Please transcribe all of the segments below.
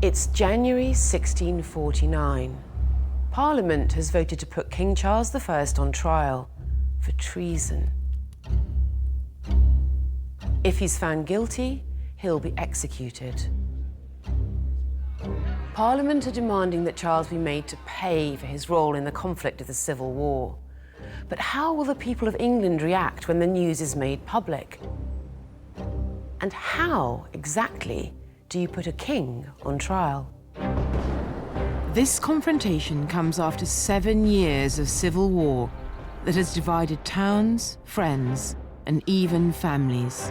It's January 1649. Parliament has voted to put King Charles I on trial for treason. If he's found guilty, he'll be executed. Parliament are demanding that Charles be made to pay for his role in the conflict of the Civil War. But how will the people of England react when the news is made public? And how, exactly, do you put a king on trial? This confrontation comes after 7 years of civil war that has divided towns, friends, and even families.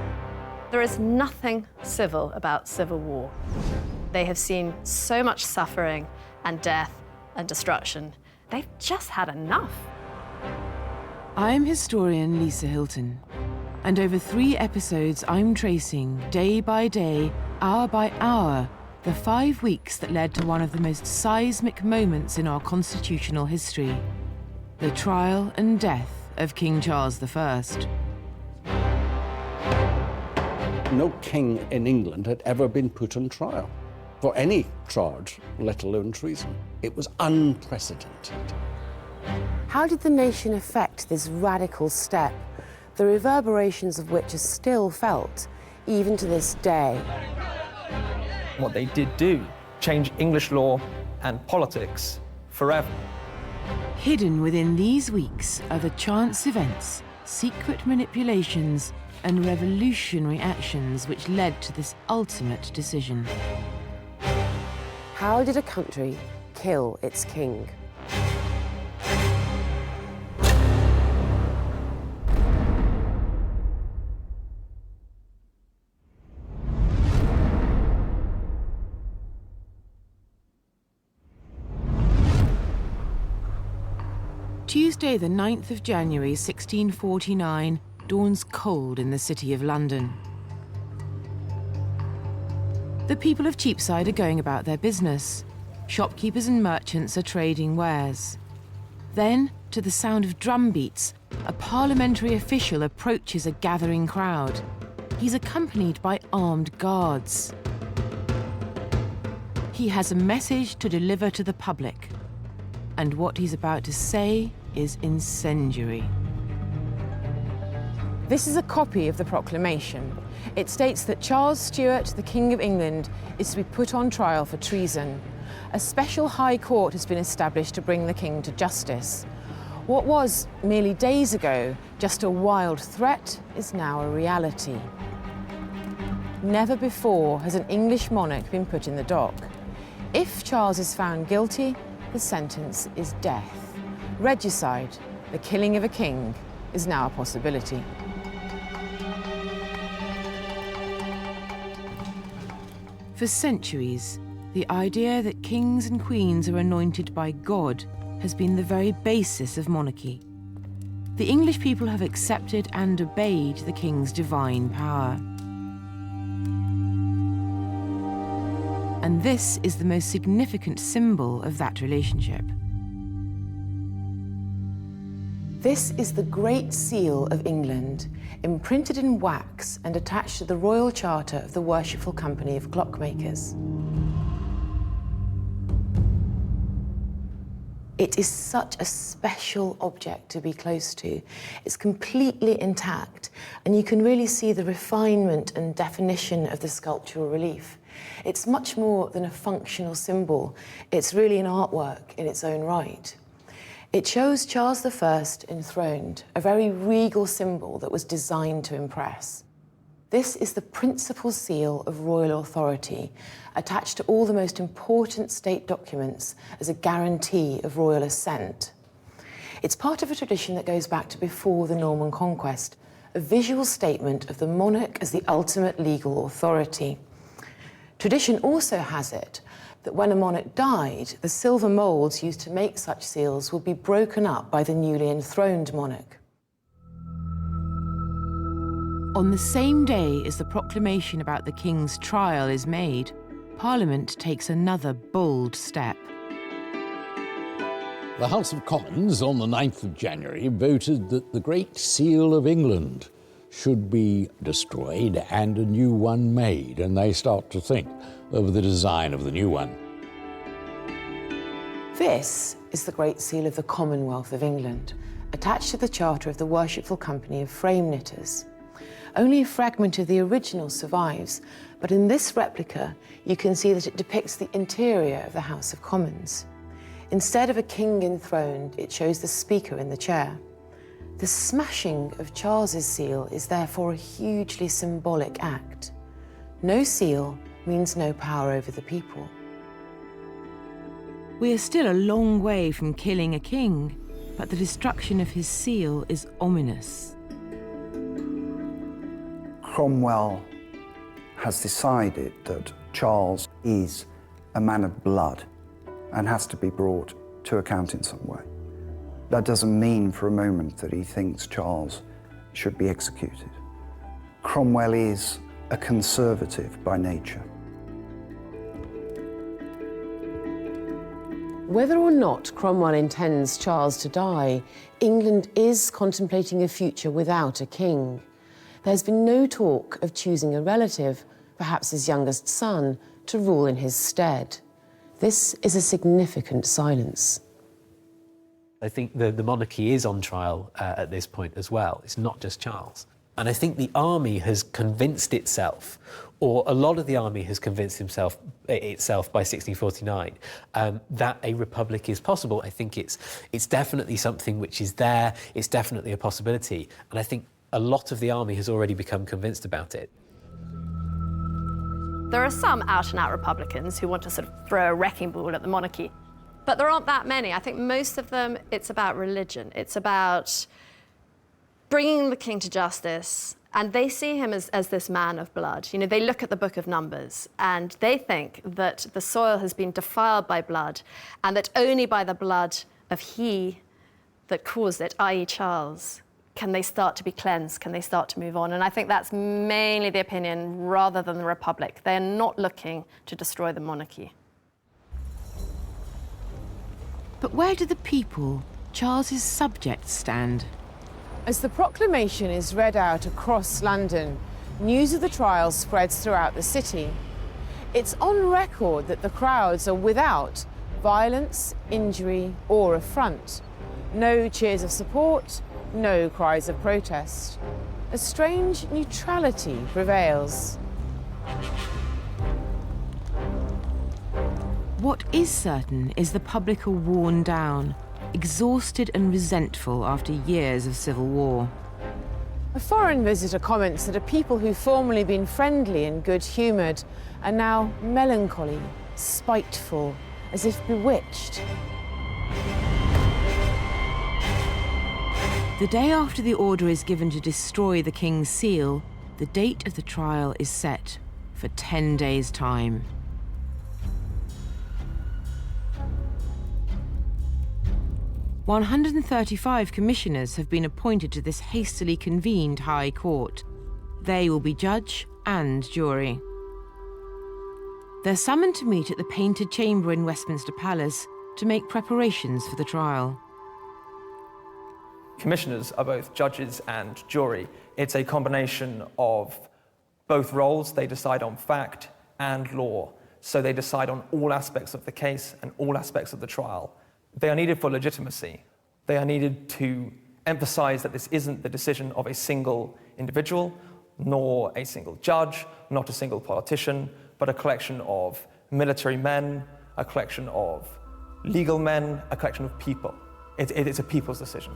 There is nothing civil about civil war. They have seen so much suffering and death and destruction. They've just had enough. I'm historian Lisa Hilton, and over 3 episodes I'm tracing, day by day, hour by hour, the 5 weeks that led to one of the most seismic moments in our constitutional history, the trial and death of King Charles I. No king in England had ever been put on trial for any charge, let alone treason. It was unprecedented. How did the nation effect this radical step, the reverberations of which are still felt, even to this day? What they did do, change English law and politics forever. Hidden within these weeks are the chance events, secret manipulations, and revolutionary actions which led to this ultimate decision. How did a country kill its king? Tuesday, the 9th of January, 1649, dawns cold in the city of London. The people of Cheapside are going about their business. Shopkeepers and merchants are trading wares. Then, to the sound of drum beats, a parliamentary official approaches a gathering crowd. He's accompanied by armed guards. He has a message to deliver to the public, and what he's about to say is incendiary. This is a copy of the proclamation. It states that Charles Stuart, the King of England, is to be put on trial for treason. A special high court has been established to bring the king to justice. What was, merely days ago, just a wild threat is now a reality. Never before has an English monarch been put in the dock. If Charles is found guilty, the sentence is death. Regicide, the killing of a king, is now a possibility. For centuries, the idea that kings and queens are anointed by God has been the very basis of monarchy. The English people have accepted and obeyed the king's divine power. And this is the most significant symbol of that relationship. This is the Great Seal of England, imprinted in wax and attached to the Royal Charter of the Worshipful Company of Clockmakers. It is such a special object to be close to. It's completely intact, and you can really see the refinement and definition of the sculptural relief. It's much more than a functional symbol. It's really an artwork in its own right. It shows Charles I enthroned, a very regal symbol that was designed to impress. This is the principal seal of royal authority, attached to all the most important state documents as a guarantee of royal assent. It's part of a tradition that goes back to before the Norman conquest, a visual statement of the monarch as the ultimate legal authority. Tradition also has it that when a monarch died, the silver moulds used to make such seals would be broken up by the newly enthroned monarch. On the same day as the proclamation about the king's trial is made, Parliament takes another bold step. The House of Commons on the 9th of January voted that the Great Seal of England should be destroyed and a new one made, and they start to think over the design of the new one. This is the Great Seal of the Commonwealth of England, attached to the charter of the Worshipful Company of Frame Knitters. Only a fragment of the original survives, but in this replica, you can see that it depicts the interior of the House of Commons. Instead of a king enthroned, it shows the Speaker in the chair. The smashing of Charles's seal is therefore a hugely symbolic act. No seal means no power over the people. We are still a long way from killing a king, but the destruction of his seal is ominous. Cromwell has decided that Charles is a man of blood and has to be brought to account in some way. That doesn't mean for a moment that he thinks Charles should be executed. Cromwell is a conservative by nature. Whether or not Cromwell intends Charles to die, England is contemplating a future without a king. There's been no talk of choosing a relative, perhaps his youngest son, to rule in his stead. This is a significant silence. I think the monarchy is on trial at this point as well. It's not just Charles. And I think the army has convinced itself, or a lot of the army has convinced itself by 1649, that a republic is possible. I think it's definitely something which is there. It's definitely a possibility. And I think a lot of the army has already become convinced about it. There are some out-and-out Republicans who want to sort of throw a wrecking ball at the monarchy, but there aren't that many. I think most of them, it's about religion. It's about bringing the king to justice, and they see him as this man of blood. You know, they look at the Book of Numbers, and they think that the soil has been defiled by blood, and that only by the blood of he that caused it, i.e. Charles, can they start to be cleansed, can they start to move on? And I think that's mainly the opinion rather than the Republic. They're not looking to destroy the monarchy. But where do the people, Charles's subjects, stand? As the proclamation is read out across London, news of the trial spreads throughout the city. It's on record that the crowds are without violence, injury, or affront. No cheers of support, no cries of protest. A strange neutrality prevails. What is certain is the public are worn down, exhausted and resentful after years of civil war. A foreign visitor comments that a people who've formerly been friendly and good-humoured are now melancholy, spiteful, as if bewitched. The day after the order is given to destroy the king's seal, the date of the trial is set for 10 days' time. "135 commissioners have been appointed to this hastily convened High Court. They will be judge and jury. They're summoned to meet at the Painted Chamber in Westminster Palace to make preparations for the trial." Commissioners are both judges and jury. It's a combination of both roles. They decide on fact and law. So they decide on all aspects of the case and all aspects of the trial. They are needed for legitimacy. They are needed to emphasize that this isn't the decision of a single individual, nor a single judge, not a single politician, but a collection of military men, a collection of legal men, a collection of people. It's a people's decision.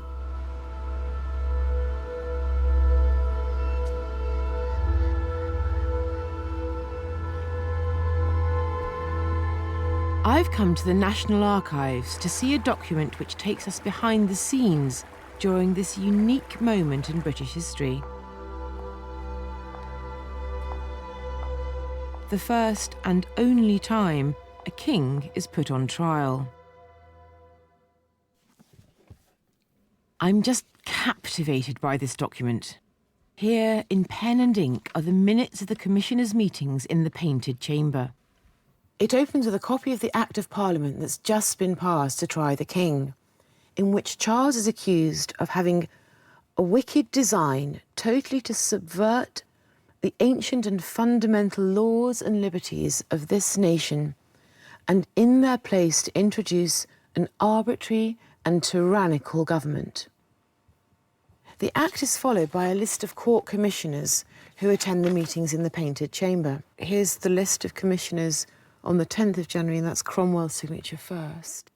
I've come to the National Archives to see a document which takes us behind the scenes during this unique moment in British history. The first and only time a king is put on trial. I'm just captivated by this document. Here, in pen and ink, are the minutes of the Commissioners' meetings in the Painted Chamber. It opens with a copy of the Act of Parliament that's just been passed to try the king, in which Charles is accused of having a wicked design totally to subvert the ancient and fundamental laws and liberties of this nation, and in their place to introduce an arbitrary and tyrannical government. The Act is followed by a list of court commissioners who attend the meetings in the Painted Chamber. Here's the list of commissioners on the 10th of January, and that's Cromwell's signature first.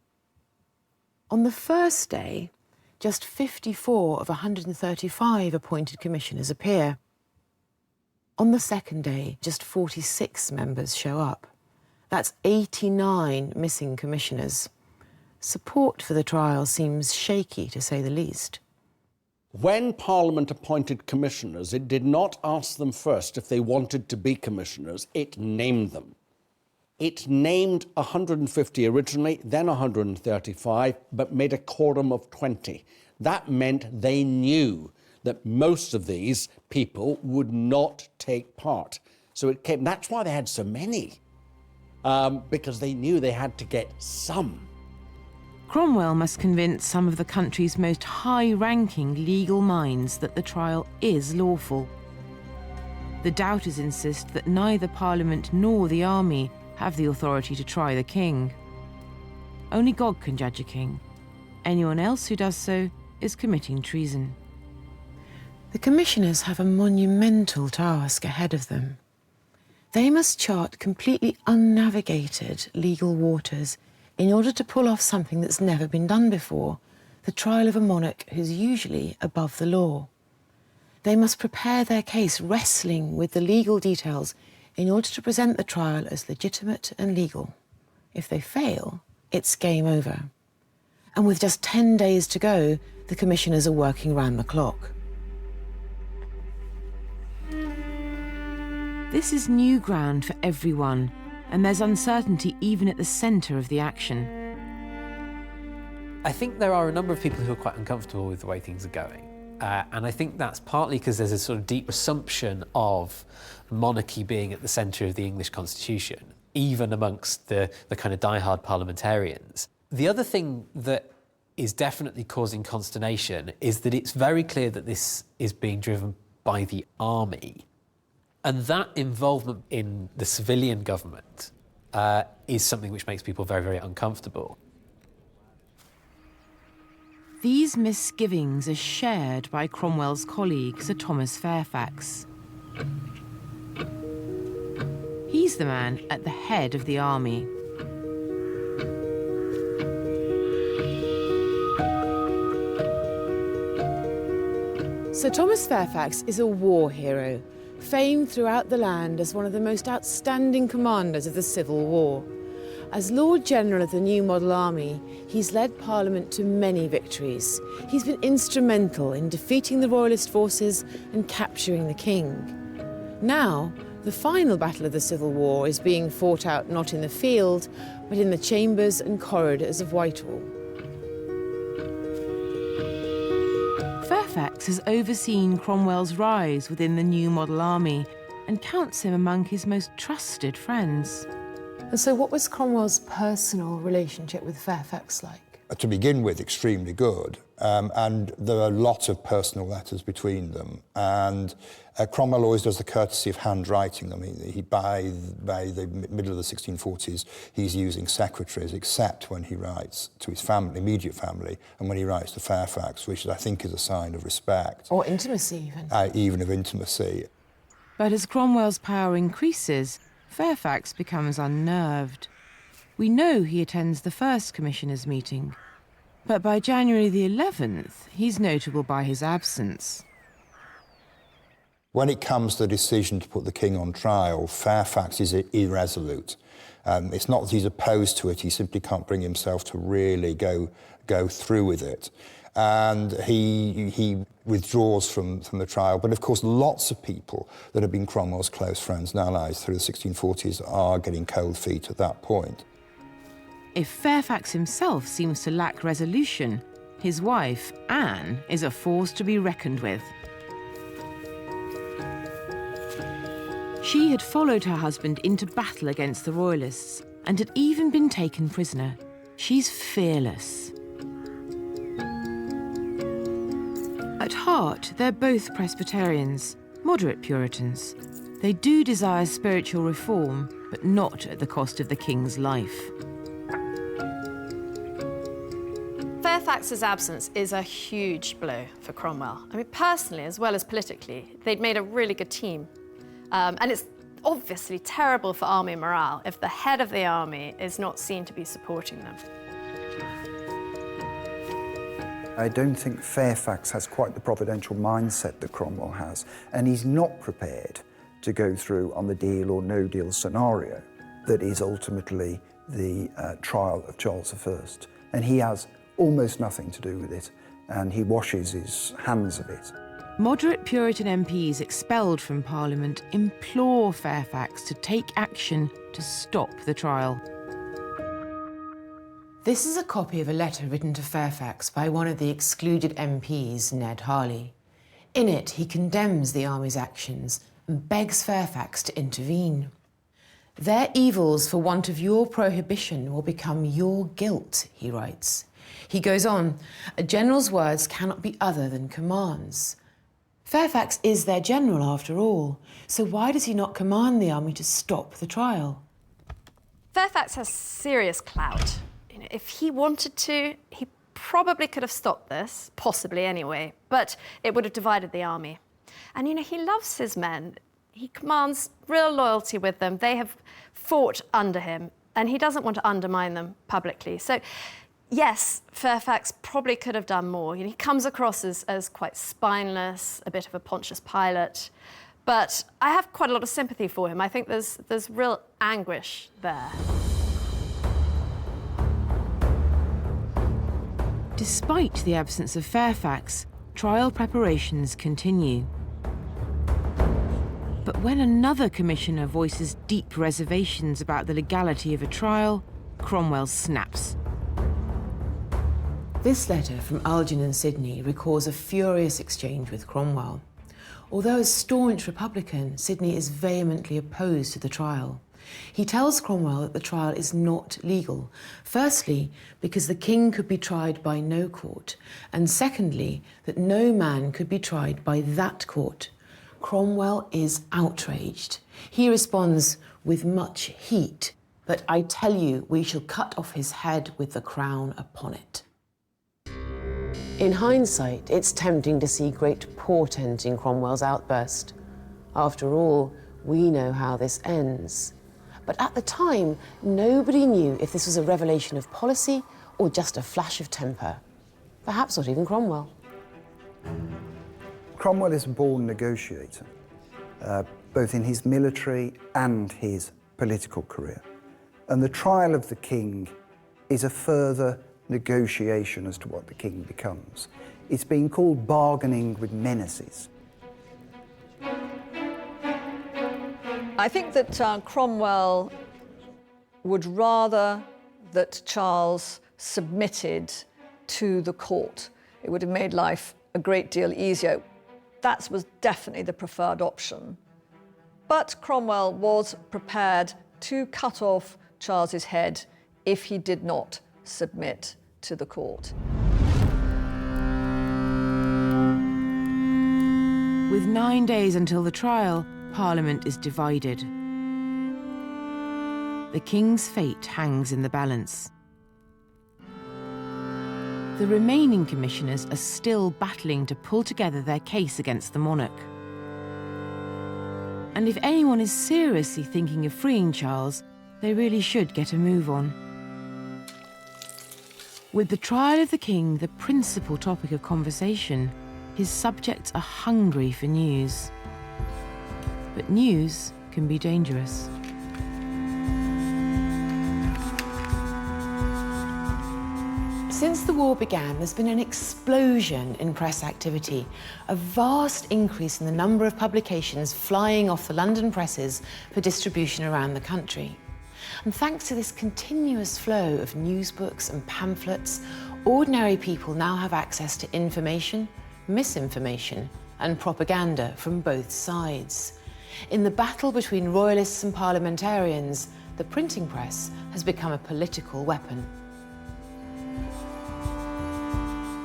On the first day, just 54 of 135 appointed commissioners appear. On the second day, just 46 members show up. That's 89 missing commissioners. Support for the trial seems shaky, to say the least. When Parliament appointed commissioners, it did not ask them first if they wanted to be commissioners, it named them. It named 150 originally, then 135, but made a quorum of 20. That meant they knew that most of these people would not take part. So it came, that's why they had so many, because they knew they had to get some. Cromwell must convince some of the country's most high-ranking legal minds that the trial is lawful. The doubters insist that neither Parliament nor the army have the authority to try the king. Only God can judge a king. Anyone else who does so is committing treason. The commissioners have a monumental task ahead of them. They must chart completely unnavigated legal waters in order to pull off something that's never been done before, the trial of a monarch who's usually above the law. They must prepare their case wrestling with the legal details in order to present the trial as legitimate and legal. If they fail, it's game over. And with just 10 days to go, the commissioners are working round the clock. This is new ground for everyone, and there's uncertainty even at the centre of the action. I think there are a number of people who are quite uncomfortable with the way things are going. And I think that's partly because there's a sort of deep assumption of monarchy being at the centre of the English constitution, even amongst the kind of diehard parliamentarians. The other thing that is definitely causing consternation is that it's very clear that this is being driven by the army. And that involvement in the civilian government is something which makes people very, very uncomfortable. These misgivings are shared by Cromwell's colleague, Sir Thomas Fairfax. He's the man at the head of the army. Sir Thomas Fairfax is a war hero, famed throughout the land as one of the most outstanding commanders of the Civil War. As Lord General of the new model army, he's led Parliament to many victories. He's been instrumental in defeating the Royalist forces and capturing the king. Now, the final battle of the Civil War is being fought out not in the field, but in the chambers and corridors of Whitehall. Fairfax has overseen Cromwell's rise within the new model army and counts him among his most trusted friends. And so what was Cromwell's personal relationship with Fairfax like? To begin with, extremely good. And there are lots of personal letters between them. And Cromwell always does the courtesy of handwriting them. By the middle of the 1640s, he's using secretaries, except when he writes to his family, immediate family, and when he writes to Fairfax, which I think is a sign of respect. Or intimacy, even. Even of intimacy. But as Cromwell's power increases, Fairfax becomes unnerved. We know he attends the first commissioners' meeting, but by January the 11th, he's notable by his absence. When it comes to the decision to put the king on trial, Fairfax is irresolute. It's not that he's opposed to it, he simply can't bring himself to really go through with it. And he withdraws from the trial. But of course, lots of people that have been Cromwell's close friends and allies through the 1640s are getting cold feet at that point. If Fairfax himself seems to lack resolution, his wife, Anne, is a force to be reckoned with. She had followed her husband into battle against the Royalists and had even been taken prisoner. She's fearless. At heart, they're both Presbyterians, moderate Puritans. They do desire spiritual reform, but not at the cost of the king's life. Fairfax's absence is a huge blow for Cromwell. I mean, personally as well as politically, they'd made a really good team. And it's obviously terrible for army morale if the head of the army is not seen to be supporting them. I don't think Fairfax has quite the providential mindset that Cromwell has, and he's not prepared to go through on the deal or no deal scenario that is ultimately the trial of Charles I. And he has almost nothing to do with it, and he washes his hands of it. Moderate Puritan MPs expelled from Parliament implore Fairfax to take action to stop the trial. This is a copy of a letter written to Fairfax by one of the excluded MPs, Ned Harley. In it, he condemns the army's actions and begs Fairfax to intervene. Their evils for want of your prohibition will become your guilt, he writes. He goes on, a general's words cannot be other than commands. Fairfax is their general after all, so why does he not command the army to stop the trial? Fairfax has serious clout. You know, if he wanted to, he probably could have stopped this, possibly anyway, but it would have divided the army. And you know, he loves his men. He commands real loyalty with them. They have fought under him, and he doesn't want to undermine them publicly. So, yes, Fairfax probably could have done more. You know, he comes across as quite spineless, a bit of a Pontius Pilate, but I have quite a lot of sympathy for him. I think there's real anguish there. Despite the absence of Fairfax, trial preparations continue. But when another commissioner voices deep reservations about the legality of a trial, Cromwell snaps. This letter from Algernon and Sidney recalls a furious exchange with Cromwell. Although a staunch Republican, Sidney is vehemently opposed to the trial. He tells Cromwell that the trial is not legal. Firstly, because the king could be tried by no court, and secondly, that no man could be tried by that court. Cromwell is outraged. He responds with much heat, "But I tell you, we shall cut off his head with the crown upon it." In hindsight, it's tempting to see great portent in Cromwell's outburst. After all, we know how this ends. But at the time, nobody knew if this was a revelation of policy or just a flash of temper. Perhaps not even Cromwell. Cromwell is a born negotiator, both in his military and his political career. And the trial of the king is a further negotiation as to what the king becomes. It's been called bargaining with menaces. I think that Cromwell would rather that Charles submitted to the court. It would have made life a great deal easier. That was definitely the preferred option. But Cromwell was prepared to cut off Charles's head if he did not submit to the court. With 9 days until the trial, Parliament is divided. The king's fate hangs in the balance. The remaining commissioners are still battling to pull together their case against the monarch. And if anyone is seriously thinking of freeing Charles, they really should get a move on. With the trial of the king the principal topic of conversation, his subjects are hungry for news. But news can be dangerous. Since the war began, there's been an explosion in press activity, a vast increase in the number of publications flying off the London presses for distribution around the country. And thanks to this continuous flow of news books and pamphlets, ordinary people now have access to information, misinformation, and propaganda from both sides. In the battle between royalists and parliamentarians, the printing press has become a political weapon.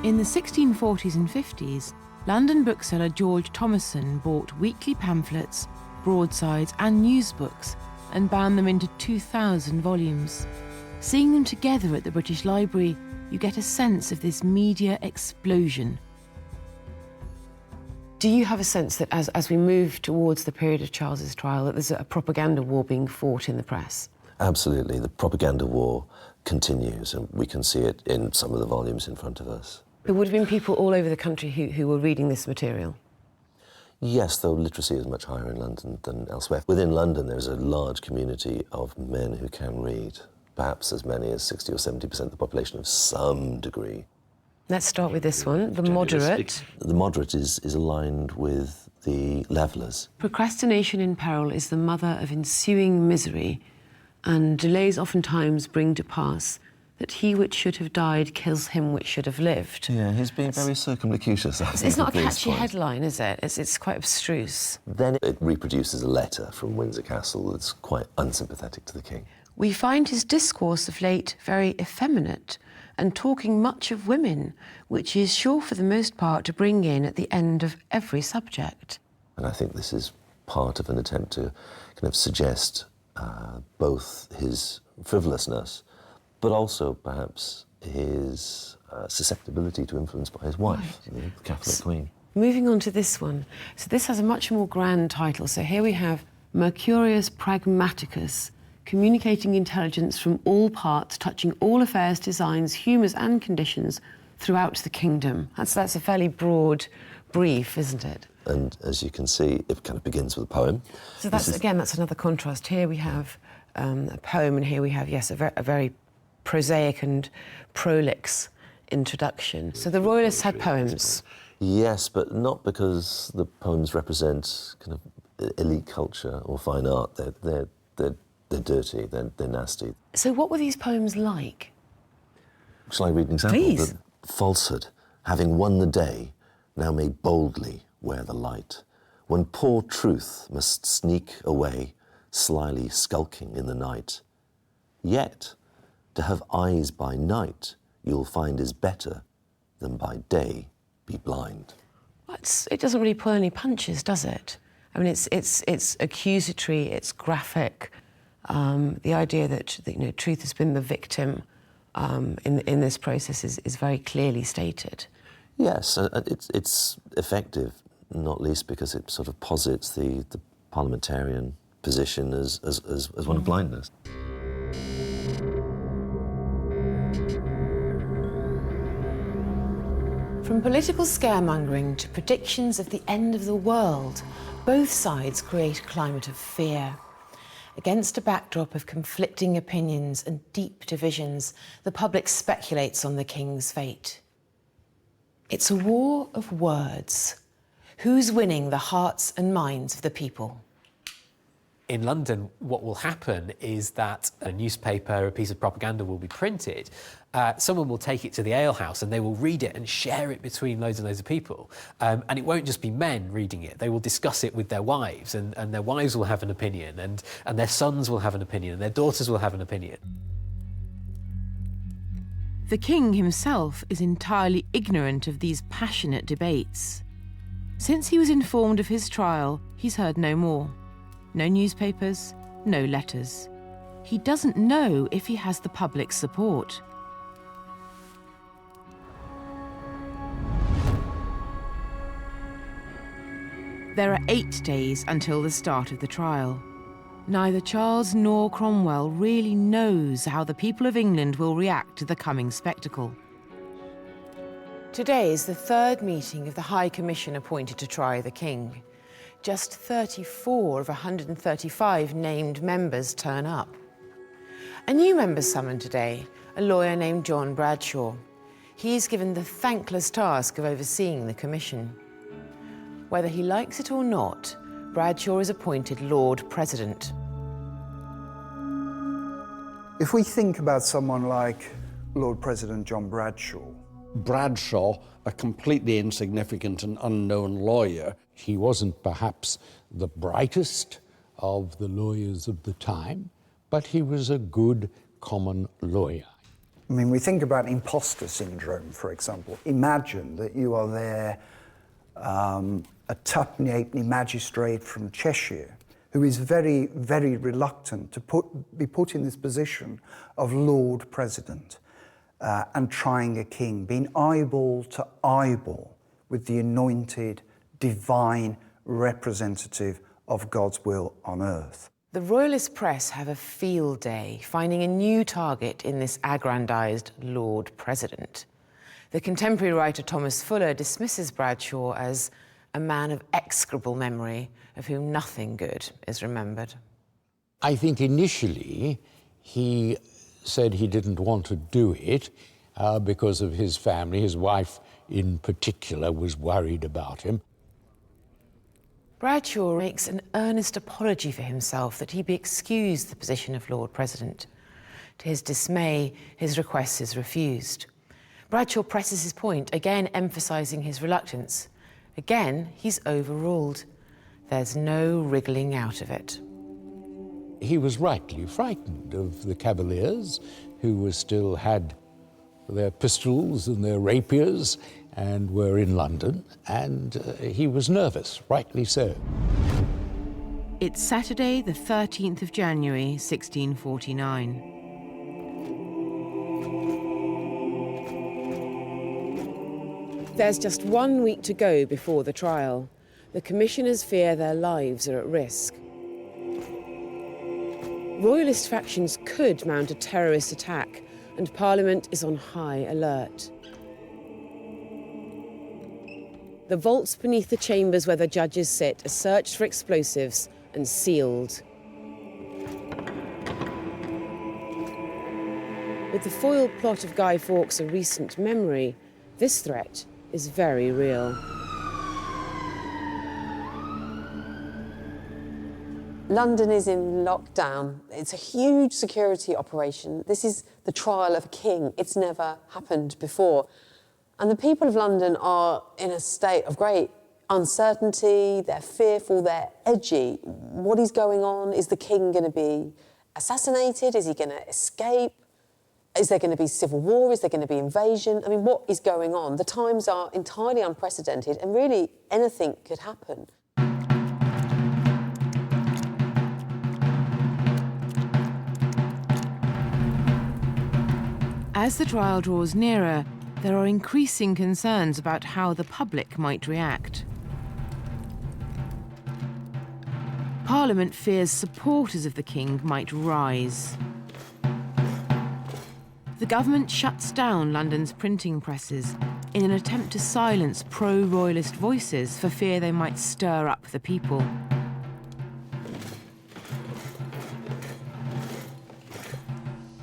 In the 1640s and 50s, London bookseller George Thomason bought weekly pamphlets, broadsides and news books and bound them into 2,000 volumes. Seeing them together at the British Library, you get a sense of this media explosion. Do you have a sense that as we move towards the period of Charles's trial, that there's a propaganda war being fought in the press? Absolutely. The propaganda war continues, and we can see it in some of the volumes in front of us. There would have been people all over the country who were reading this material. Yes, though literacy is much higher in London than elsewhere. Within London, there's a large community of men who can read, perhaps as many as 60 or 70% of the population of some degree. Let's start with this one, the moderate. The moderate is aligned with the levellers. Procrastination in peril is the mother of ensuing misery, and delays oftentimes bring to pass that he which should have died kills him which should have lived. Yeah, he's being very circumlocucious. It's not a catchy headline, is it? It's quite abstruse. Then it reproduces a letter from Windsor Castle that's quite unsympathetic to the king. We find his discourse of late very effeminate and talking much of women, which he is sure for the most part to bring in at the end of every subject. And I think this is part of an attempt to kind of suggest both his frivolousness, but also perhaps his susceptibility to influence by his wife, the Catholic Queen. Moving on to this one. So this has a much more grand title. So here we have Mercurius Pragmaticus, communicating intelligence from all parts, touching all affairs, designs, humours and conditions throughout the kingdom. That's a fairly broad brief, isn't it? And as you can see, it kind of begins with a poem. So that's another contrast. Here we have a poem, and here we have, yes, a very prosaic and prolix introduction. So the Royalists had poems. Yes, but not because the poems represent kind of elite culture or fine art. They're dirty, they're nasty. So what were these poems like? Shall I read an example? Please. The falsehood, having won the day, now may boldly wear the light. When poor truth must sneak away, slyly skulking in the night. Yet, to have eyes by night, you'll find is better than by day be blind. It doesn't really pull any punches, does it? I mean, it's accusatory, it's graphic. The idea that truth has been the victim in this process is very clearly stated. Yes, it's effective, not least because it sort of posits the parliamentarian position as one of blindness. From political scaremongering to predictions of the end of the world, both sides create a climate of fear. Against a backdrop of conflicting opinions and deep divisions, the public speculates on the king's fate. It's a war of words. Who's winning the hearts and minds of the people? In London, what will happen is that a newspaper, a piece of propaganda will be printed. Someone will take it to the alehouse and they will read it and share it between loads and loads of people. And it won't just be men reading it. They will discuss it with their wives, and their wives will have an opinion, and their sons will have an opinion, and their daughters will have an opinion. The king himself is entirely ignorant of these passionate debates. Since he was informed of his trial, he's heard no more. No newspapers, no letters. He doesn't know if he has the public's support. There are 8 days until the start of the trial. Neither Charles nor Cromwell really knows how the people of England will react to the coming spectacle. Today is the third meeting of the High Commission appointed to try the king. Just 34 of 135 named members turn up. A new member's summoned today, a lawyer named John Bradshaw. He's given the thankless task of overseeing the commission. Whether he likes it or not, Bradshaw is appointed Lord President. If we think about someone like Lord President John Bradshaw, Bradshaw, a completely insignificant and unknown lawyer. He wasn't perhaps the brightest of the lawyers of the time, but he was a good common lawyer. I mean, we think about imposter syndrome, for example. Imagine that you are there, a tuppenny-halfpenny magistrate from Cheshire, who is very, very reluctant to be put in this position of Lord President and trying a king, being eyeball to eyeball with the anointed, divine representative of God's will on earth. The Royalist press have a field day, finding a new target in this aggrandised Lord President. The contemporary writer Thomas Fuller dismisses Bradshaw as a man of execrable memory, of whom nothing good is remembered. I think initially he said he didn't want to do it because of his family. His wife in particular was worried about him. Bradshaw makes an earnest apology for himself that he be excused the position of Lord President. To his dismay, his request is refused. Bradshaw presses his point, again emphasising his reluctance. Again, he's overruled. There's no wriggling out of it. He was rightly frightened of the Cavaliers, who still had their pistols and their rapiers and were in London, and he was nervous, rightly so. It's Saturday, the 13th of January, 1649. There's just 1 week to go before the trial. The commissioners fear their lives are at risk. Royalist factions could mount a terrorist attack, and Parliament is on high alert. The vaults beneath the chambers where the judges sit are searched for explosives and sealed. With the foiled plot of Guy Fawkes a recent memory, this threat is very real. London is in lockdown. It's a huge security operation. This is the trial of a king. It's never happened before. And the people of London are in a state of great uncertainty. They're fearful, they're edgy. What is going on? Is the king going to be assassinated? Is he going to escape? Is there going to be civil war? Is there going to be invasion? I mean, what is going on? The times are entirely unprecedented, and really anything could happen. As the trial draws nearer, there are increasing concerns about how the public might react. Parliament fears supporters of the king might rise. The government shuts down London's printing presses in an attempt to silence pro-royalist voices for fear they might stir up the people.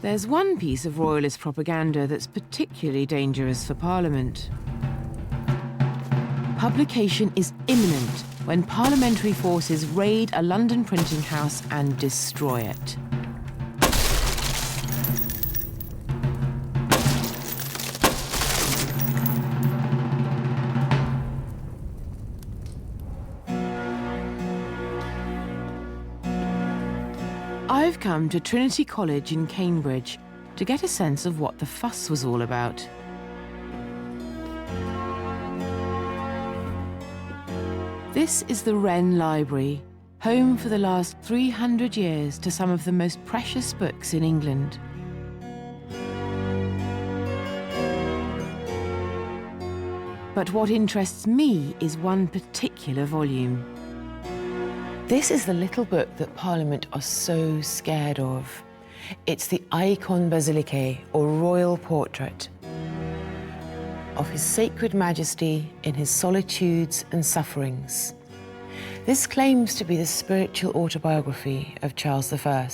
There's one piece of royalist propaganda that's particularly dangerous for Parliament. Publication is imminent when parliamentary forces raid a London printing house and destroy it. I've come to Trinity College in Cambridge to get a sense of what the fuss was all about. This is the Wren Library, home for the last 300 years to some of the most precious books in England. But what interests me is one particular volume. This is the little book that Parliament are so scared of. It's the Icon Basilicae, or Royal Portrait, of His Sacred Majesty in his solitudes and sufferings. This claims to be the spiritual autobiography of Charles I,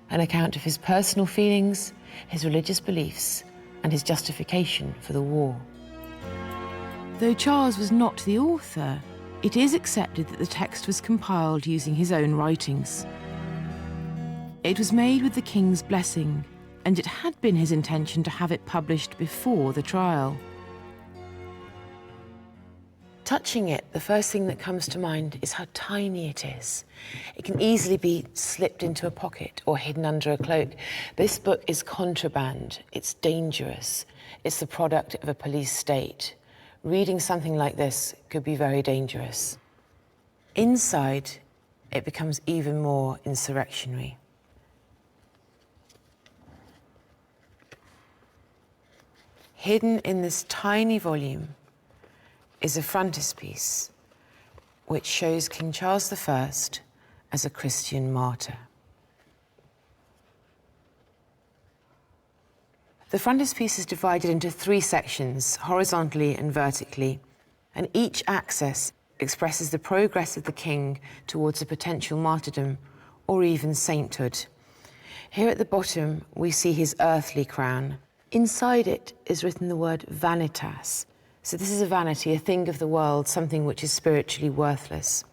an account of his personal feelings, his religious beliefs, and his justification for the war. Though Charles was not the author, it is accepted that the text was compiled using his own writings. It was made with the king's blessing, and it had been his intention to have it published before the trial. Touching it, the first thing that comes to mind is how tiny it is. It can easily be slipped into a pocket or hidden under a cloak. This book is contraband. It's dangerous. It's the product of a police state. Reading something like this could be very dangerous. Inside it becomes even more insurrectionary. Hidden in this tiny volume is a frontispiece which shows King Charles I as a Christian martyr. The frontispiece is divided into 3 sections, horizontally and vertically, and each axis expresses the progress of the king towards a potential martyrdom or even sainthood. Here at the bottom, we see his earthly crown. Inside it is written the word vanitas. So this is a vanity, a thing of the world, something which is spiritually worthless.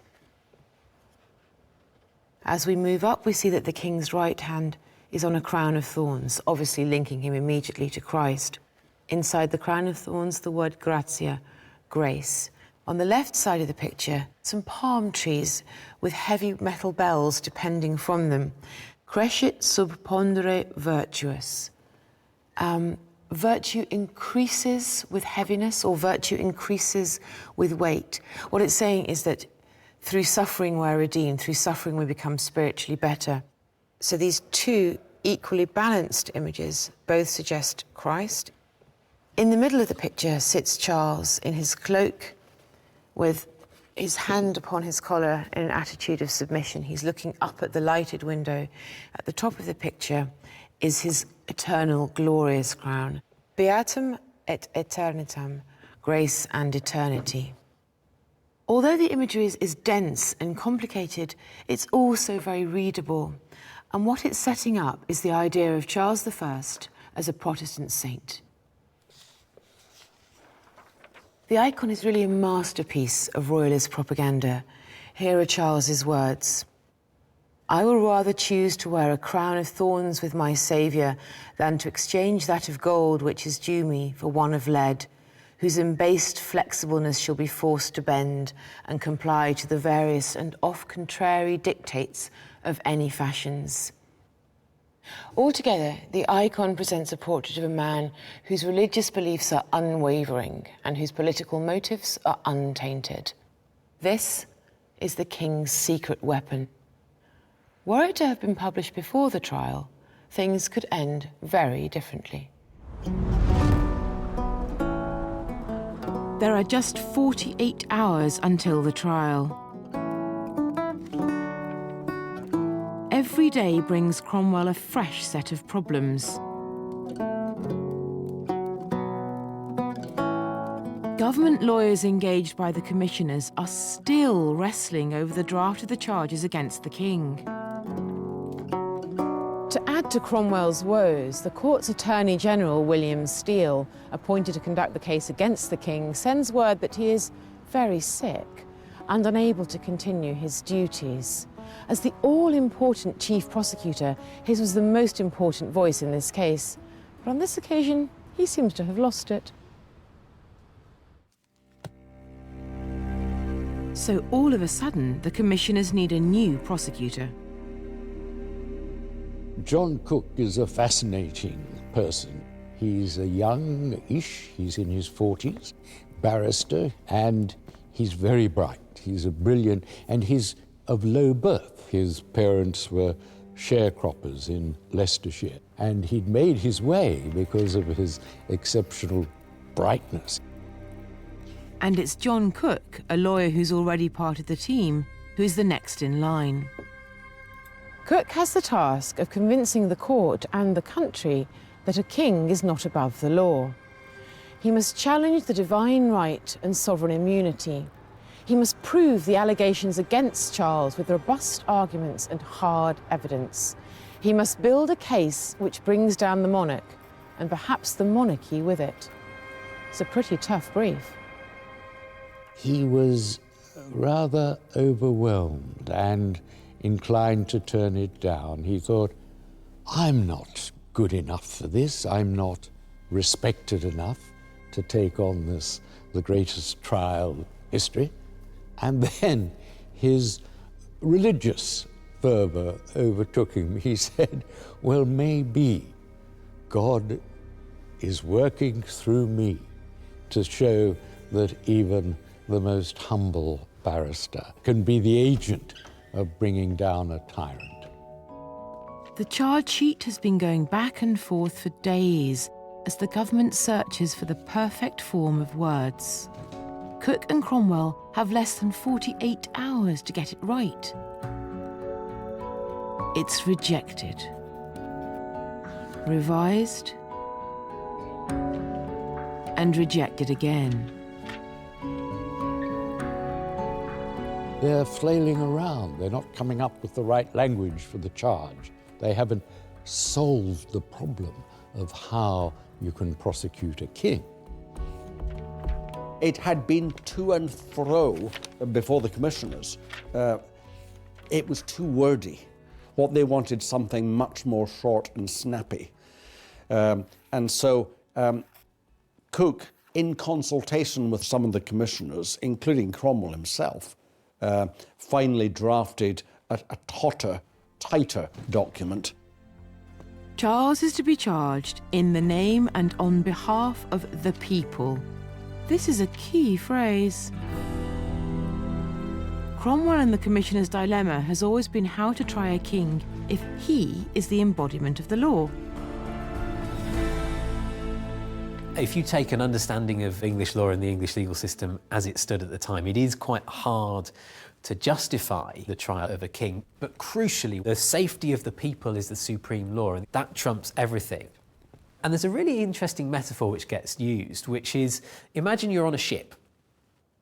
As we move up, we see that the king's right hand is on a crown of thorns, obviously linking him immediately to Christ. Inside the crown of thorns, the word gratia, grace. On the left side of the picture, some palm trees with heavy metal bells depending from them. Crescit sub pondere virtuous. Virtue increases with heaviness, or virtue increases with weight. What it's saying is that through suffering we're redeemed, through suffering we become spiritually better. So these 2 equally balanced images both suggest Christ. In the middle of the picture sits Charles in his cloak with his hand upon his collar in an attitude of submission. He's looking up at the lighted window. At the top of the picture is his eternal, glorious crown. Beatum et aeternitam, grace and eternity. Although the imagery is dense and complicated, it's also very readable. And what it's setting up is the idea of Charles I as a Protestant saint. The icon is really a masterpiece of royalist propaganda. Here are Charles's words. I will rather choose to wear a crown of thorns with my Saviour than to exchange that of gold which is due me for one of lead, whose embased flexibleness shall be forced to bend and comply to the various and oft-contrary dictates of any fashions. Altogether, the icon presents a portrait of a man whose religious beliefs are unwavering and whose political motives are untainted. This is the king's secret weapon. Were it to have been published before the trial, things could end very differently. There are just 48 hours until the trial. Every day brings Cromwell a fresh set of problems. Government lawyers engaged by the commissioners are still wrestling over the draft of the charges against the king. To add to Cromwell's woes, the court's Attorney General, William Steele, appointed to conduct the case against the king, sends word that he is very sick and unable to continue his duties. As the all-important chief prosecutor, his was the most important voice in this case. But on this occasion, he seems to have lost it. So all of a sudden, the commissioners need a new prosecutor. John Cook is a fascinating person. He's a young-ish, he's in his 40s, barrister, and he's very bright. He's a brilliant, and he's of low birth. His parents were sharecroppers in Leicestershire, and he'd made his way because of his exceptional brightness. And it's John Cook, a lawyer who's already part of the team, who's the next in line. Cook has the task of convincing the court and the country that a king is not above the law. He must challenge the divine right and sovereign immunity. He must prove the allegations against Charles with robust arguments and hard evidence. He must build a case which brings down the monarch, and perhaps the monarchy with it. It's a pretty tough brief. He was rather overwhelmed and inclined to turn it down. He thought, I'm not good enough for this. I'm not respected enough to take on this, the greatest trial in history. And then his religious fervor overtook him. He said, well, maybe God is working through me to show that even the most humble barrister can be the agent of bringing down a tyrant. The charge sheet has been going back and forth for days as the government searches for the perfect form of words. Cook and Cromwell have less than 48 hours to get it right. It's rejected, revised, and rejected again. They're flailing around. They're not coming up with the right language for the charge. They haven't solved the problem of how you can prosecute a king. It had been to and fro before the commissioners. It was too wordy. What they wanted something much more short and snappy. And so Cook, in consultation with some of the commissioners, including Cromwell himself, finally drafted a tighter document. Charles is to be charged in the name and on behalf of the people. This is a key phrase. Cromwell and the Commissioner's dilemma has always been how to try a king if he is the embodiment of the law. If you take an understanding of English law and the English legal system as it stood at the time, it is quite hard to justify the trial of a king. But crucially, the safety of the people is the supreme law, and that trumps everything. And there's a really interesting metaphor which gets used, which is, imagine you're on a ship.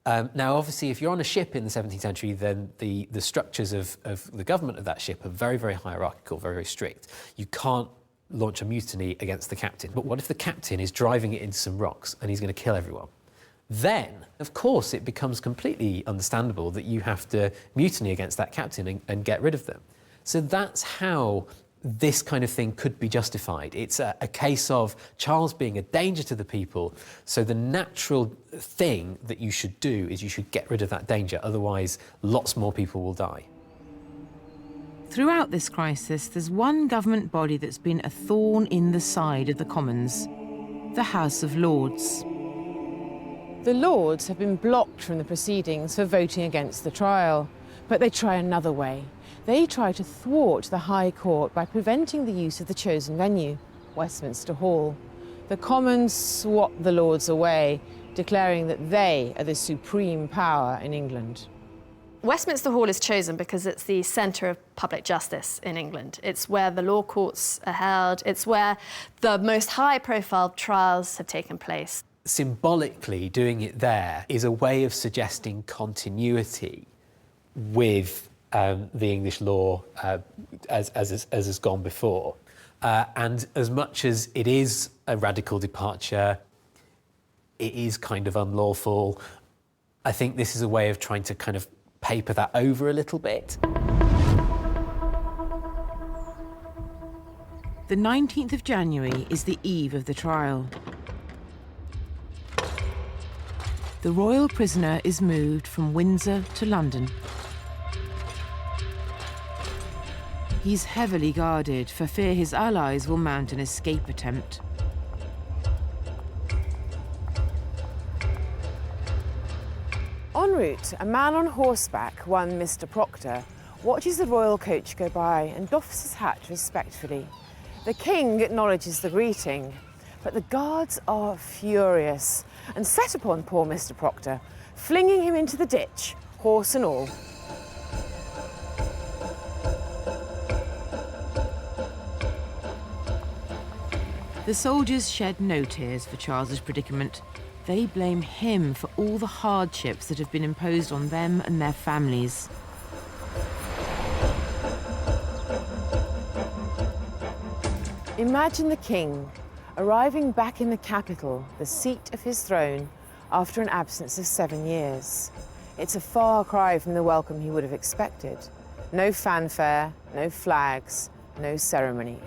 Now, obviously, if you're on a ship in the 17th century, then the structures of the government of that ship are very, very hierarchical, very, very strict. You can't launch a mutiny against the captain. But what if the captain is driving it into some rocks and he's going to kill everyone? Then, of course, it becomes completely understandable that you have to mutiny against that captain and get rid of them. So that's how this kind of thing could be justified. It's a case of Charles being a danger to the people, so the natural thing that you should do is you should get rid of that danger, otherwise lots more people will die. Throughout this crisis, there's one government body that's been a thorn in the side of the Commons, the House of Lords. The Lords have been blocked from the proceedings for voting against the trial, but they try another way. They try to thwart the High Court by preventing the use of the chosen venue, Westminster Hall. The Commons swat the Lords away, declaring that they are the supreme power in England. Westminster Hall is chosen because it's the centre of public justice in England. It's where the law courts are held. It's where the most high-profile trials have taken place. Symbolically, doing it there is a way of suggesting continuity with the English law as has gone before. And as much as it is a radical departure, it is kind of unlawful. I think this is a way of trying to kind of paper that over a little bit. The 19th of January is the eve of the trial. The royal prisoner is moved from Windsor to London. He's heavily guarded for fear his allies will mount an escape attempt. En route, a man on horseback, one Mr. Proctor, watches the royal coach go by and doffs his hat respectfully. The king acknowledges the greeting, but the guards are furious and set upon poor Mr. Proctor, flinging him into the ditch, horse and all. The soldiers shed no tears for Charles's predicament. They blame him for all the hardships that have been imposed on them and their families. Imagine the king arriving back in the capital, the seat of his throne, after an absence of 7 years. It's a far cry from the welcome he would have expected. No fanfare, no flags, no ceremony.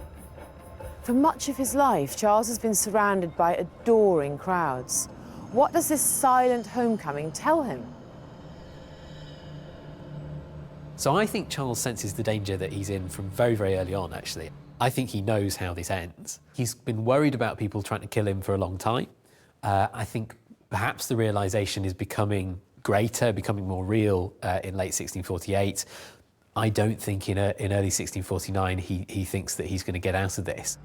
For much of his life, Charles has been surrounded by adoring crowds. What does this silent homecoming tell him? So I think Charles senses the danger that he's in from very, very early on, actually. I think he knows how this ends. He's been worried about people trying to kill him for a long time. I think perhaps the realisation is becoming greater, becoming more real in late 1648. I don't think in early 1649 he thinks that he's going to get out of this.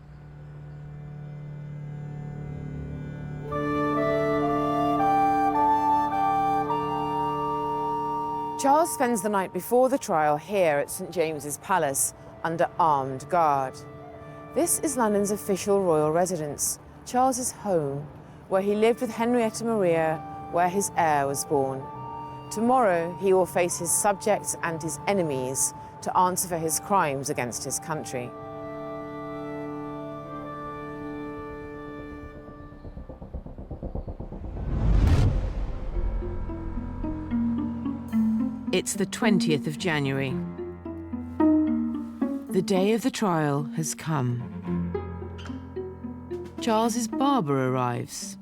Charles spends the night before the trial here at St James's Palace under armed guard. This is London's official royal residence, Charles's home, where he lived with Henrietta Maria, where his heir was born. Tomorrow, he will face his subjects and his enemies to answer for his crimes against his country. It's the 20th of January. The day of the trial has come. Charles's barber arrives.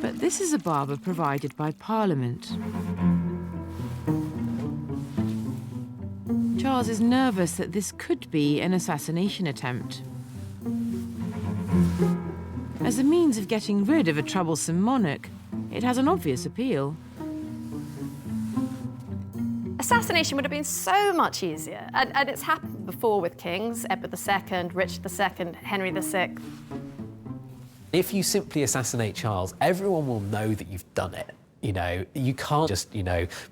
But this is a barber provided by Parliament. Charles is nervous that this could be an assassination attempt. As a means of getting rid of a troublesome monarch, it has an obvious appeal. Assassination would have been so much easier, and it's happened before with kings, Edward II, Richard II, Henry VI. If you simply assassinate Charles, everyone will know that you've done it. You know, you can't just,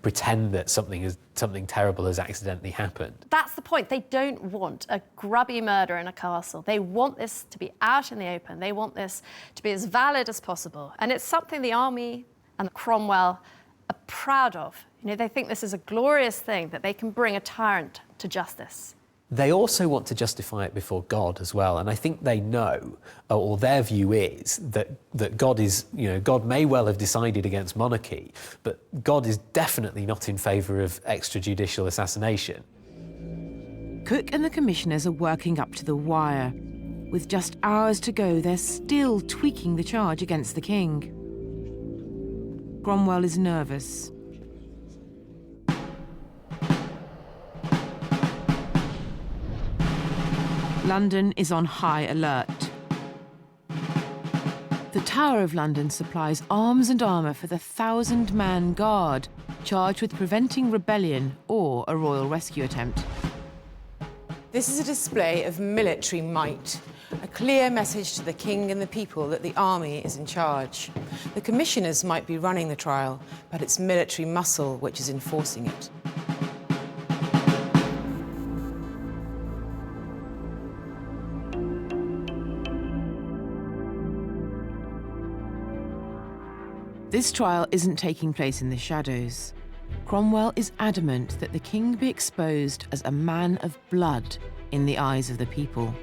pretend that something terrible has accidentally happened. That's the point. They don't want a grubby murder in a castle. They want this to be out in the open. They want this to be as valid as possible. And it's something the army and Cromwell are proud of. They think this is a glorious thing, that they can bring a tyrant to justice. They also want to justify it before God as well, and I think they know, or their view is, that God is, God may well have decided against monarchy, but God is definitely not in favour of extrajudicial assassination. Cook and the commissioners are working up to the wire. With just hours to go, they're still tweaking the charge against the king. Cromwell is nervous. London is on high alert. The Tower of London supplies arms and armour for the 1,000-man guard charged with preventing rebellion or a royal rescue attempt. This is a display of military might, a clear message to the king and the people that the army is in charge. The commissioners might be running the trial, but it's military muscle which is enforcing it. This trial isn't taking place in the shadows. Cromwell is adamant that the king be exposed as a man of blood in the eyes of the people.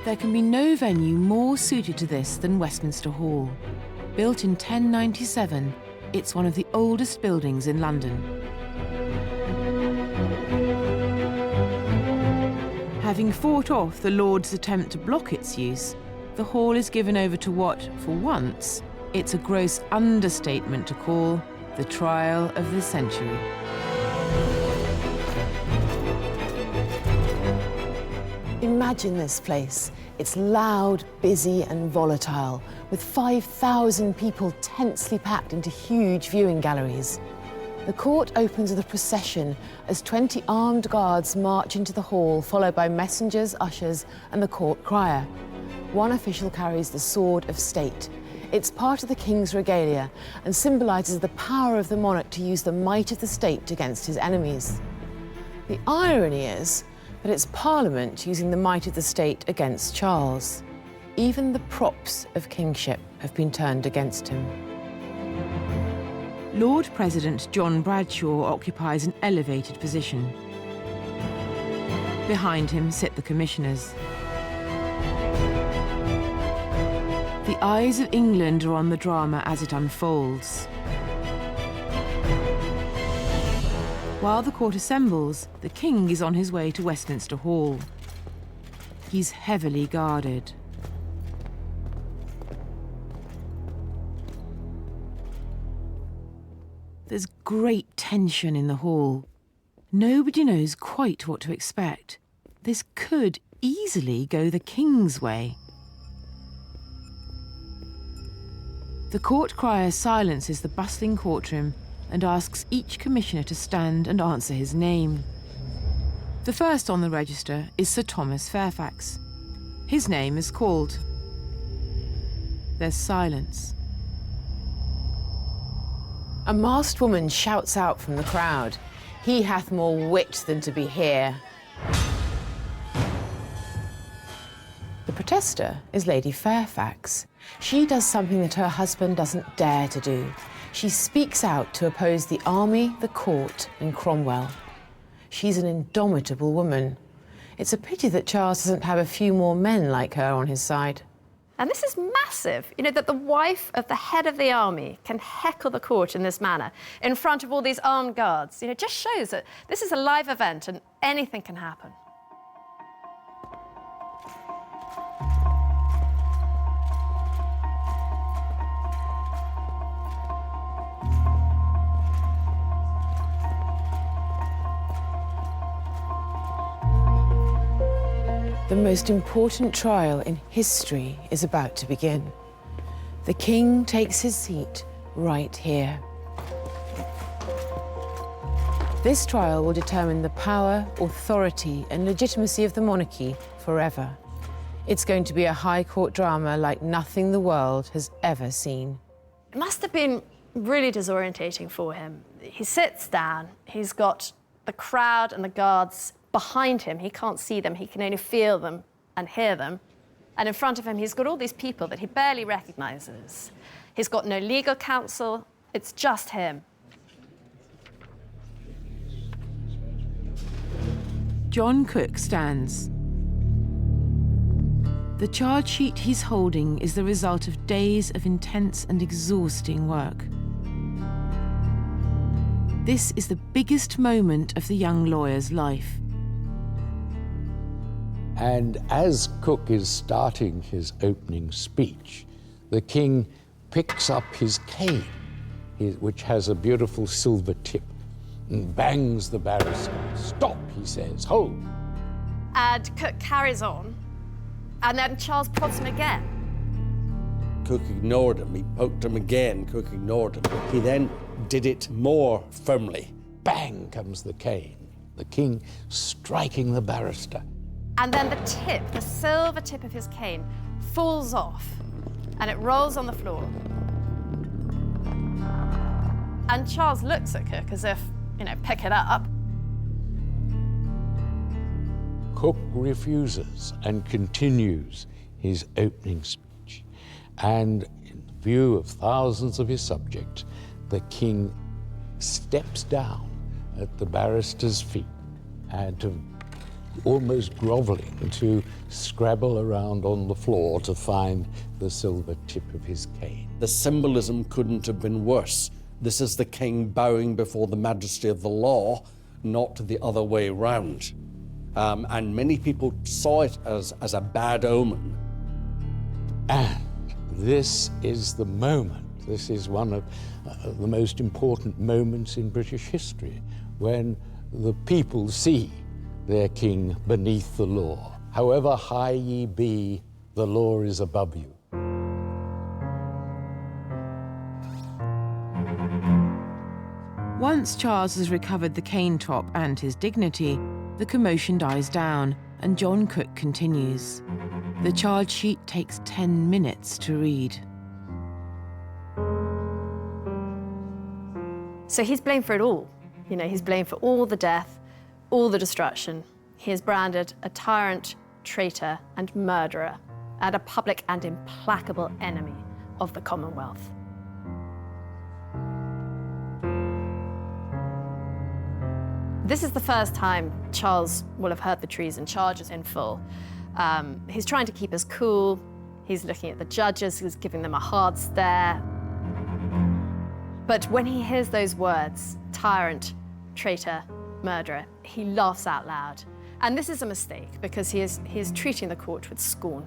There can be no venue more suited to this than Westminster Hall. Built in 1097, it's one of the oldest buildings in London. Having fought off the Lords' attempt to block its use, the hall is given over to what, for once, it's a gross understatement to call the trial of the century. Imagine this place. It's loud, busy and volatile, with 5,000 people tensely packed into huge viewing galleries. The court opens with a procession as 20 armed guards march into the hall, followed by messengers, ushers, and the court crier. One official carries the sword of state. It's part of the king's regalia and symbolises the power of the monarch to use the might of the state against his enemies. The irony is that it's Parliament using the might of the state against Charles. Even the props of kingship have been turned against him. Lord President John Bradshaw occupies an elevated position. Behind him sit the commissioners. The eyes of England are on the drama as it unfolds. While the court assembles, the king is on his way to Westminster Hall. He's heavily guarded. There's great tension in the hall. Nobody knows quite what to expect. This could easily go the king's way. The court crier silences the bustling courtroom and asks each commissioner to stand and answer his name. The first on the register is Sir Thomas Fairfax. His name is called. There's silence. A masked woman shouts out from the crowd, "He hath more wit than to be here." The protester is Lady Fairfax. She does something that her husband doesn't dare to do. She speaks out to oppose the army, the court, and Cromwell. She's an indomitable woman. It's a pity that Charles doesn't have a few more men like her on his side. And this is massive, you know, that the wife of the head of the army can heckle the court in this manner in front of all these armed guards. You know, it just shows that this is a live event and anything can happen. The most important trial in history is about to begin. The king takes his seat right here. This trial will determine the power, authority, and legitimacy of the monarchy forever. It's going to be a high court drama like nothing the world has ever seen. It must have been really disorientating for him. He sits down, he's got the crowd and the guards behind him. He can't see them, he can only feel them and hear them. And in front of him, he's got all these people that he barely recognizes. He's got no legal counsel, it's just him. John Cook stands. The charge sheet he's holding is the result of days of intense and exhausting work. This is the biggest moment of the young lawyer's life. And as Cook is starting his opening speech, the king picks up his cane, which has a beautiful silver tip, and bangs the barrister. "Stop," he says, "hold." And Cook carries on, and then Charles prods him again. Cook ignored him. He poked him again. Cook ignored him. He then did it more firmly. Bang comes the cane, the king striking the barrister. And then the tip, the silver tip of his cane, falls off and it rolls on the floor. And Charles looks at Cook as if, you know, pick it up. Cook refuses and continues his opening speech. And in view of thousands of his subjects, the king steps down at the barrister's feet and almost groveling to scrabble around on the floor to find the silver tip of his cane. The symbolism couldn't have been worse. This is the king bowing before the majesty of the law, not the other way round. And many people saw it as a bad omen. And this is the moment, this is one of the most important moments in British history, when the people see their king beneath the law. However high ye be, the law is above you. Once Charles has recovered the cane top and his dignity, the commotion dies down and John Cook continues. The charge sheet takes 10 minutes to read. So he's blamed for it all. You know, he's blamed for all the death, all the destruction. He is branded a tyrant, traitor, and murderer, and a public and implacable enemy of the Commonwealth. This is the first time Charles will have heard the treason charges in full. He's trying to keep us cool. He's looking at the judges, he's giving them a hard stare. But when he hears those words, tyrant, traitor, murderer, he laughs out loud. And this is a mistake because he is treating the court with scorn.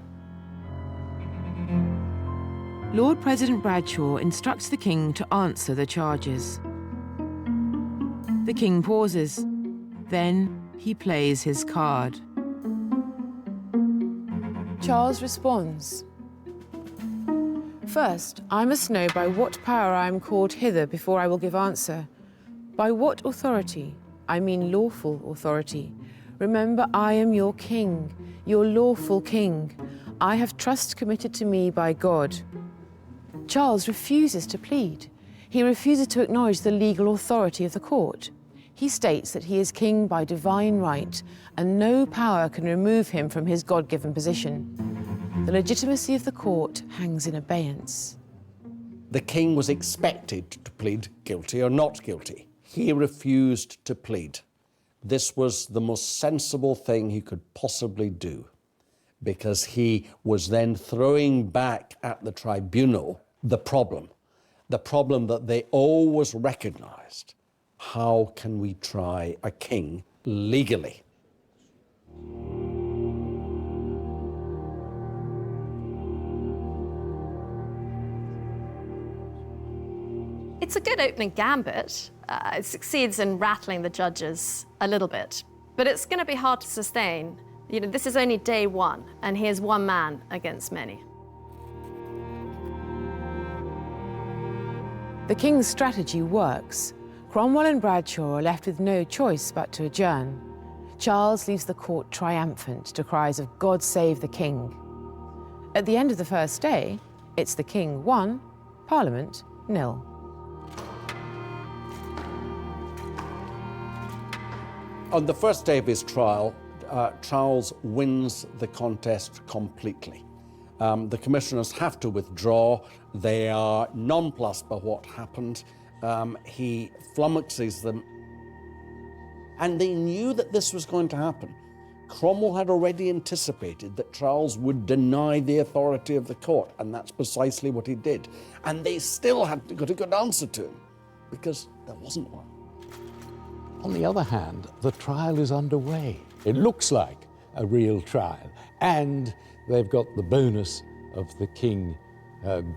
Lord President Bradshaw instructs the king to answer the charges. The king pauses. Then he plays his card. Charles responds. First, I must know by what power I am called hither before I will give answer. By what authority? I mean lawful authority. Remember, I am your king, your lawful king. I have trust committed to me by God. Charles refuses to plead. He refuses to acknowledge the legal authority of the court. He states that he is king by divine right, and no power can remove him from his God-given position. The legitimacy of the court hangs in abeyance. The king was expected to plead guilty or not guilty. He refused to plead. This was the most sensible thing he could possibly do, because he was then throwing back at the tribunal the problem that they always recognized. How can we try a king legally? It's a good opening gambit. It succeeds in rattling the judges a little bit, but it's going to be hard to sustain. You know, this is only day one, and here's one man against many. The king's strategy works. Cromwell and Bradshaw are left with no choice but to adjourn. Charles leaves the court triumphant to cries of "God save the king." At the end of the first day, it's the king 1, Parliament 0. On the first day of his trial, Charles wins the contest completely. The commissioners have to withdraw. They are nonplussed by what happened. He flummoxes them. And they knew that this was going to happen. Cromwell had already anticipated that Charles would deny the authority of the court, and that's precisely what he did. And they still had got a good answer to him, because there wasn't one. On the other hand, the trial is underway. It looks like a real trial, and they've got the bonus of the king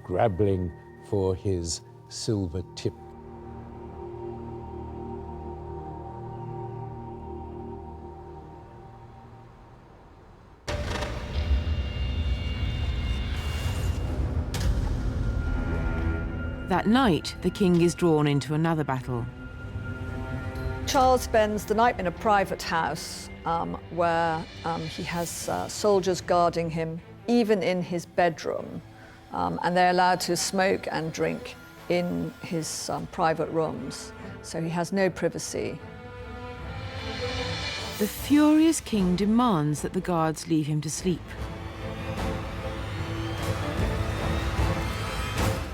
grappling for his silver tip. That night, the king is drawn into another battle. Charles spends the night in a private house where he has soldiers guarding him, even in his bedroom, and they're allowed to smoke and drink in his private rooms, so he has no privacy. The furious king demands that the guards leave him to sleep.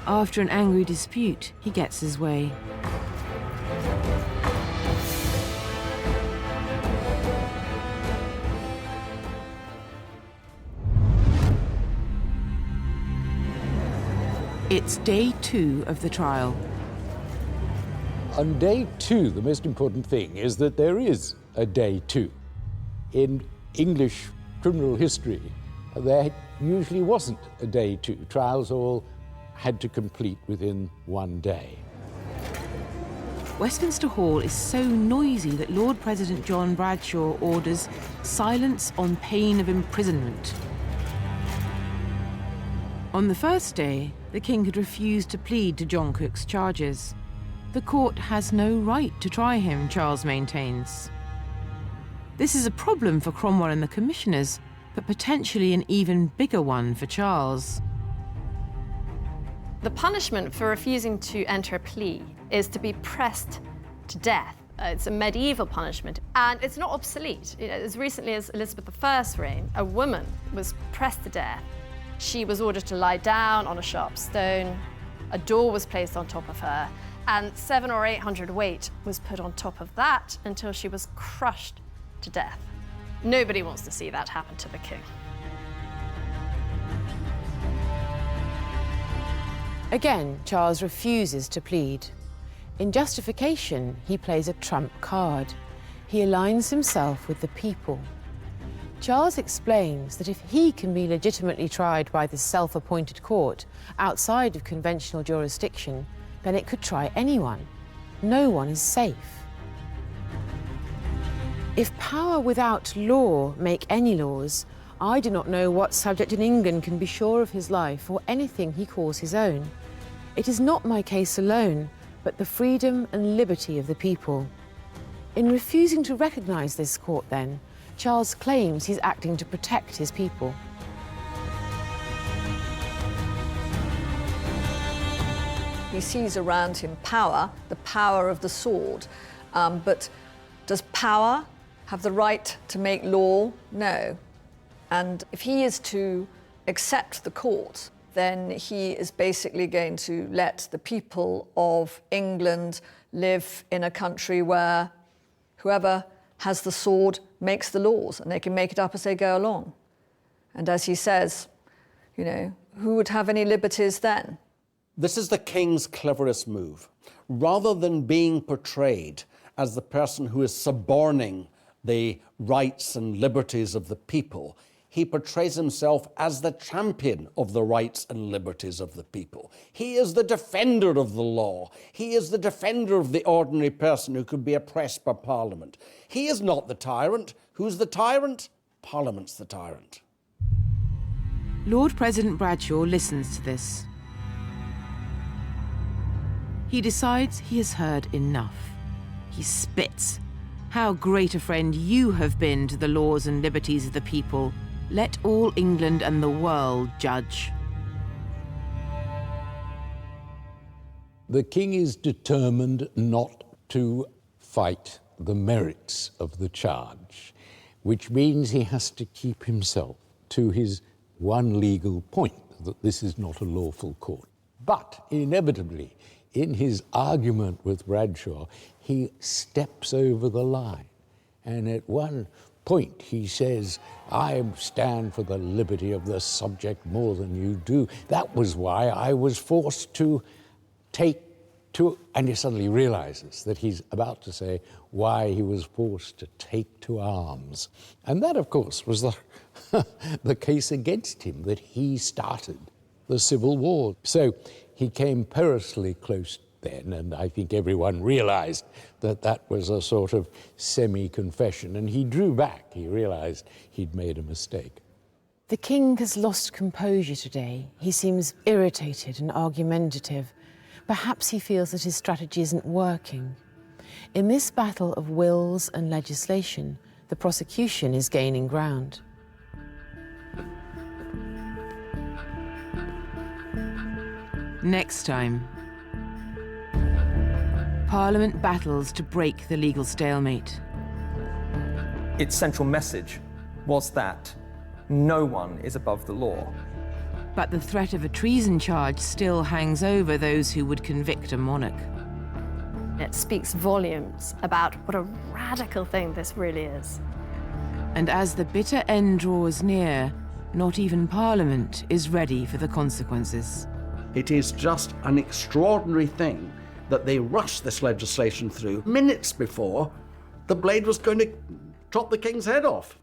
After an angry dispute, he gets his way. It's day 2 of the trial. On day 2, the most important thing is that there is a day 2. In English criminal history, there usually wasn't a day 2. Trials all had to complete within one day. Westminster Hall is so noisy that Lord President John Bradshaw orders silence on pain of imprisonment. On the first day, the king had refused to plead to John Cook's charges. The court has no right to try him, Charles maintains. This is a problem for Cromwell and the commissioners, but potentially an even bigger one for Charles. The punishment for refusing to enter a plea is to be pressed to death. It's a medieval punishment, and it's not obsolete. You know, as recently as Elizabeth I's reign, a woman was pressed to death. She was ordered to lie down on a sharp stone. A door was placed on top of her, and 700 or 800 weight was put on top of that until she was crushed to death. Nobody wants to see that happen to the king. Again, Charles refuses to plead. In justification, he plays a trump card. He aligns himself with the people. Charles explains that if he can be legitimately tried by the self-appointed court outside of conventional jurisdiction, then it could try anyone. No one is safe. If power without law make any laws, I do not know what subject in England can be sure of his life or anything he calls his own. It is not my case alone, but the freedom and liberty of the people. In refusing to recognise this court, then, Charles claims he's acting to protect his people. He sees around him power, the power of the sword. But does power have the right to make law? No. And if he is to accept the court, then he is basically going to let the people of England live in a country where whoever has the sword makes the laws, and they can make it up as they go along. And as he says, you know, who would have any liberties then? This is the king's cleverest move. Rather than being portrayed as the person who is suborning the rights and liberties of the people, he portrays himself as the champion of the rights and liberties of the people. He is the defender of the law. He is the defender of the ordinary person who could be oppressed by Parliament. He is not the tyrant. Who's the tyrant? Parliament's the tyrant. Lord President Bradshaw listens to this. He decides he has heard enough. He spits. How great a friend you have been to the laws and liberties of the people. Let all England and the world judge. The king is determined not to fight the merits of the charge, which means he has to keep himself to his one legal point, that this is not a lawful court. But inevitably, in his argument with Bradshaw, he steps over the line. And at one point he says, I stand for the liberty of the subject more than you do. That was why I was forced to take to, and he suddenly realizes that he's about to say why he was forced to take to arms. And that, of course, was the case against him, that he started the Civil War. So he came perilously close then, and I think everyone realized that that was a sort of semi-confession, and he drew back. He realized he'd made a mistake. The king has lost composure today. He seems irritated and argumentative. Perhaps he feels that his strategy isn't working. In this battle of wills and legislation, the prosecution is gaining ground. Next time, Parliament battles to break the legal stalemate. Its central message was that no one is above the law. But the threat of a treason charge still hangs over those who would convict a monarch. It speaks volumes about what a radical thing this really is. And as the bitter end draws near, not even Parliament is ready for the consequences. It is just an extraordinary thing that they rushed this legislation through minutes before the blade was going to chop the king's head off.